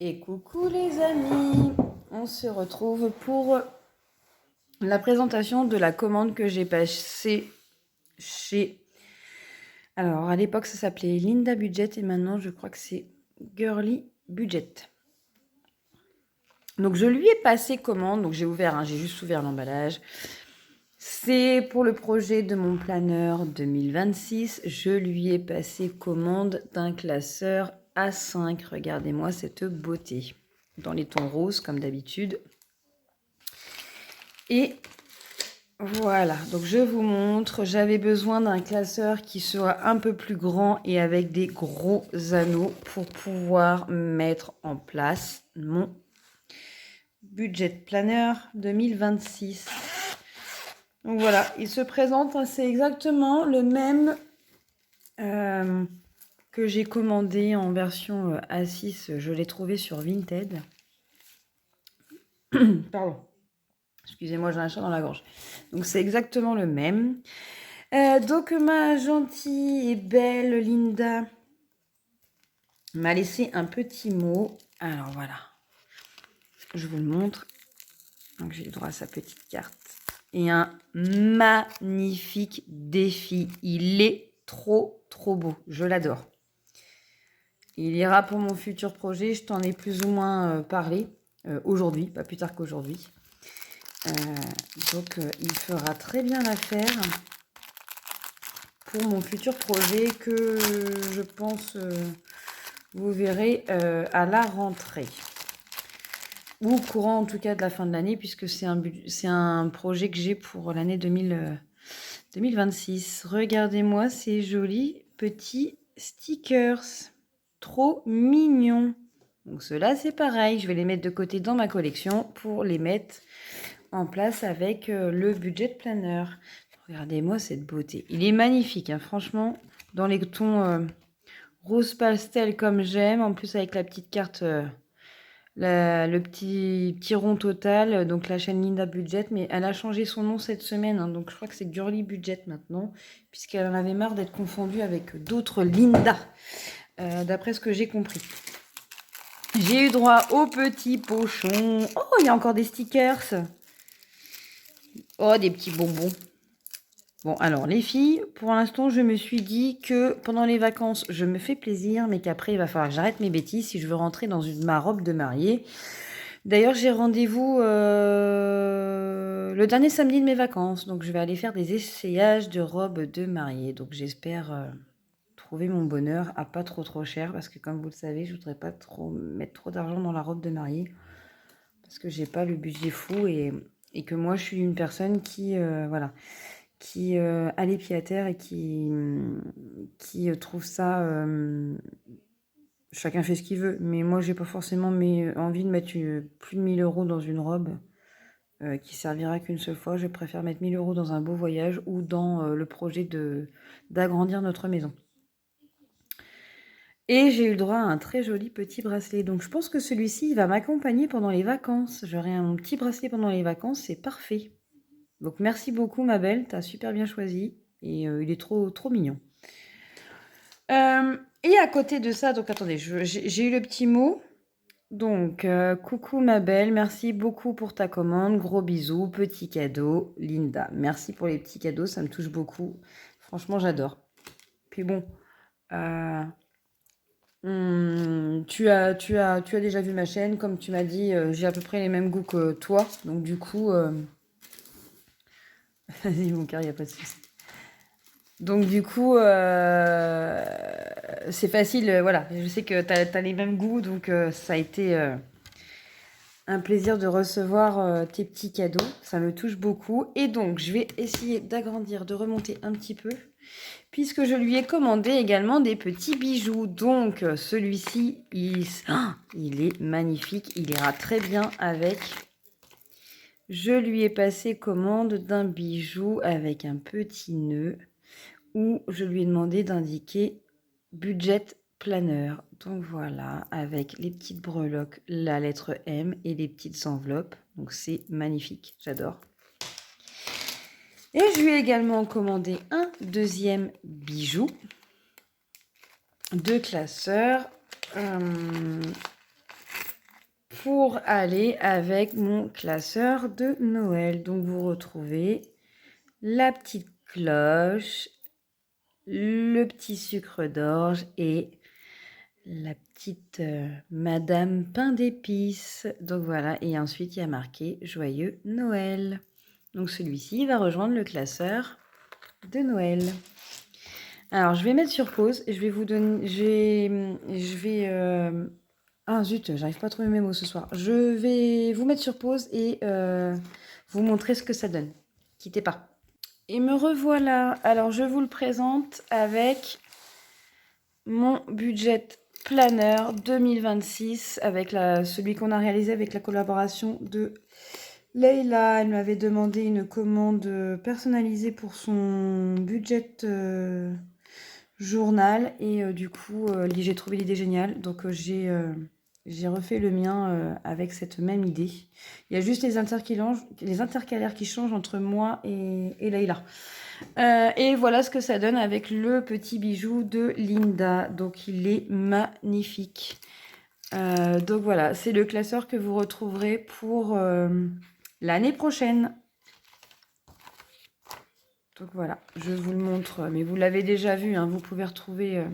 Et coucou les amis, on se retrouve pour la présentation de la commande que j'ai passée chez... Alors à l'époque ça s'appelait Linda Budget et maintenant je crois que c'est Girly Budget. Donc je lui ai passé commande, donc j'ai juste ouvert l'emballage. C'est pour le projet de mon planeur 2026, je lui ai passé commande d'un classeur A5. Regardez-moi cette beauté. Dans les tons roses comme d'habitude. Et voilà, donc je vous montre, j'avais besoin d'un classeur qui soit un peu plus grand et avec des gros anneaux pour pouvoir mettre en place mon budget planner 2026. Donc voilà, il se présente, c'est exactement le même que j'ai commandé en version A6, je l'ai trouvé sur Vinted. Pardon. Excusez-moi, j'ai un chat dans la gorge. Donc, c'est exactement le même. Donc, ma gentille et belle Linda m'a laissé un petit mot. Alors, voilà. Je vous le montre. Donc, j'ai eu droit à sa petite carte. Et un magnifique défi. Il est trop, trop beau. Je l'adore. Il ira pour mon futur projet. Je t'en ai plus ou moins parlé aujourd'hui, pas plus tard qu'aujourd'hui. Donc, il fera très bien l'affaire pour mon futur projet que je pense vous verrez à la rentrée. Ou au courant en tout cas de la fin de l'année puisque c'est un projet que j'ai pour l'année 2026. Regardez-moi ces jolis petits stickers. Trop mignons. Donc ceux-là c'est pareil. Je vais les mettre de côté dans ma collection pour les mettre en place avec le budget planner. Regardez-moi cette beauté. Il est magnifique, hein, franchement, dans les tons rose pastel comme j'aime. En plus avec la petite carte, le petit rond total. Donc la chaîne Linda Budget, mais elle a changé son nom cette semaine. Hein, donc je crois que c'est Girly Budget maintenant, puisqu'elle en avait marre d'être confondue avec d'autres Linda, d'après ce que j'ai compris. J'ai eu droit au petit pochon. Oh, il y a encore des stickers. Oh, des petits bonbons. Bon, alors, les filles, pour l'instant, je me suis dit que pendant les vacances, je me fais plaisir, mais qu'après, il va falloir que j'arrête mes bêtises si je veux rentrer dans ma robe de mariée. D'ailleurs, j'ai rendez-vous le dernier samedi de mes vacances, donc je vais aller faire des essayages de robes de mariée. Donc, j'espère trouver mon bonheur à pas trop cher, parce que comme vous le savez, je voudrais pas mettre trop d'argent dans la robe de mariée, parce que j'ai pas le budget fou et que moi, je suis une personne qui, voilà, qui a les pieds à terre et qui trouve ça... chacun fait ce qu'il veut, mais moi, j'ai pas forcément envie de mettre plus de 1000 € dans une robe qui servira qu'une seule fois. Je préfère mettre 1000 € dans un beau voyage ou dans le projet d'agrandir notre maison. Et j'ai eu le droit à un très joli petit bracelet. Donc, je pense que celui-ci, il va m'accompagner pendant les vacances. J'aurai un petit bracelet pendant les vacances, c'est parfait. Donc, merci beaucoup, ma belle. Tu as super bien choisi. Et il est trop, trop mignon. Et à côté de ça, donc attendez, j'ai eu le petit mot. Donc, coucou ma belle, merci beaucoup pour ta commande. Gros bisous, petit cadeau, Linda. Merci pour les petits cadeaux, ça me touche beaucoup. Franchement, j'adore. Puis bon, tu as déjà vu ma chaîne, comme tu m'as dit, j'ai à peu près les mêmes goûts que toi. Donc du coup, vas-y mon cœur, il n'y a pas de souci. Donc du coup, c'est facile, voilà. Je sais que tu as les mêmes goûts, donc ça a été un plaisir de recevoir tes petits cadeaux. Ça me touche beaucoup. Et donc, je vais essayer d'agrandir, de remonter un petit peu, puisque je lui ai commandé également des petits bijoux. Donc, celui-ci, il est magnifique. Il ira très bien avec... Je lui ai passé commande d'un bijou avec un petit nœud où je lui ai demandé d'indiquer budget planner. Donc voilà, avec les petites breloques, la lettre M et les petites enveloppes. Donc c'est magnifique, j'adore. Et je lui ai également commandé un deuxième bijou de classeur. pour aller avec mon classeur de Noël. Donc vous retrouvez la petite cloche, le petit sucre d'orge et la petite Madame Pain d'épices. Donc voilà, et ensuite il y a marqué Joyeux Noël. Donc celui-ci va rejoindre le classeur de Noël. Alors je vais mettre sur pause et je vais vous donner... Ah zut, j'arrive pas à trouver mes mots ce soir. Je vais vous mettre sur pause et vous montrer ce que ça donne. Quittez pas. Et me revoilà. Alors je vous le présente avec mon budget planner 2026 avec celui qu'on a réalisé avec la collaboration de Leïla. Elle m'avait demandé une commande personnalisée pour son budget journal et du coup j'ai trouvé l'idée géniale, donc j'ai refait le mien avec cette même idée. Il y a juste les intercalaires qui changent entre moi et Leïla. Et voilà ce que ça donne avec le petit bijou de Linda. Donc il est magnifique. Donc voilà, c'est le classeur que vous retrouverez pour l'année prochaine. Donc voilà, je vous le montre, mais vous l'avez déjà vu, hein, vous pouvez retrouver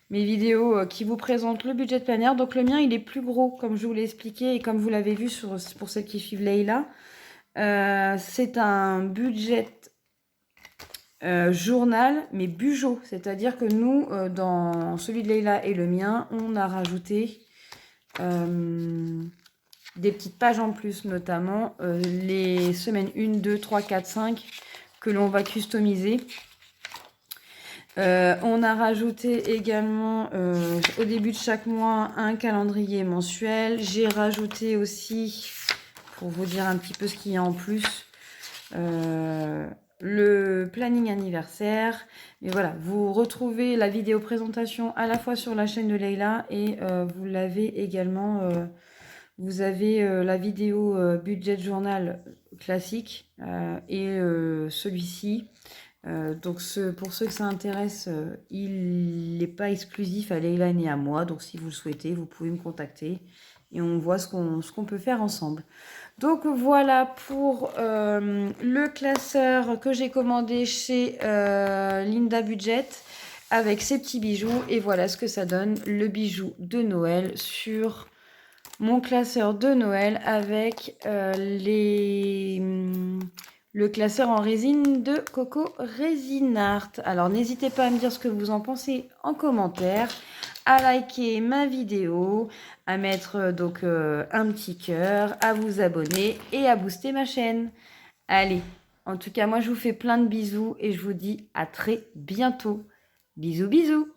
mes vidéos qui vous présentent le budget planner. Donc le mien, il est plus gros, comme je vous l'ai expliqué, et comme vous l'avez vu pour celles qui suivent Leïla. C'est un budget journal, mais bujo. C'est-à-dire que nous, dans celui de Leïla et le mien, on a rajouté des petites pages en plus, notamment les semaines 1, 2, 3, 4, 5 que l'on va customiser. On a rajouté également au début de chaque mois un calendrier mensuel. J'ai rajouté aussi, pour vous dire un petit peu ce qu'il y a en plus, le planning anniversaire. Mais voilà, vous retrouvez la vidéo présentation à la fois sur la chaîne de Leïla et vous l'avez également, vous avez la vidéo budget journal classique et celui-ci. Donc pour ceux que ça intéresse, il n'est pas exclusif à Leïla ni à moi. Donc si vous le souhaitez, vous pouvez me contacter et on voit ce qu'on peut faire ensemble. Donc voilà pour le classeur que j'ai commandé chez Linda Budget avec ses petits bijoux. Et voilà ce que ça donne, le bijou de Noël sur mon classeur de Noël avec le classeur en résine de Coco Resin Art. Alors n'hésitez pas à me dire ce que vous en pensez en commentaire, à liker ma vidéo, à mettre donc un petit cœur, à vous abonner et à booster ma chaîne. Allez, en tout cas moi je vous fais plein de bisous et je vous dis à très bientôt. Bisous bisous.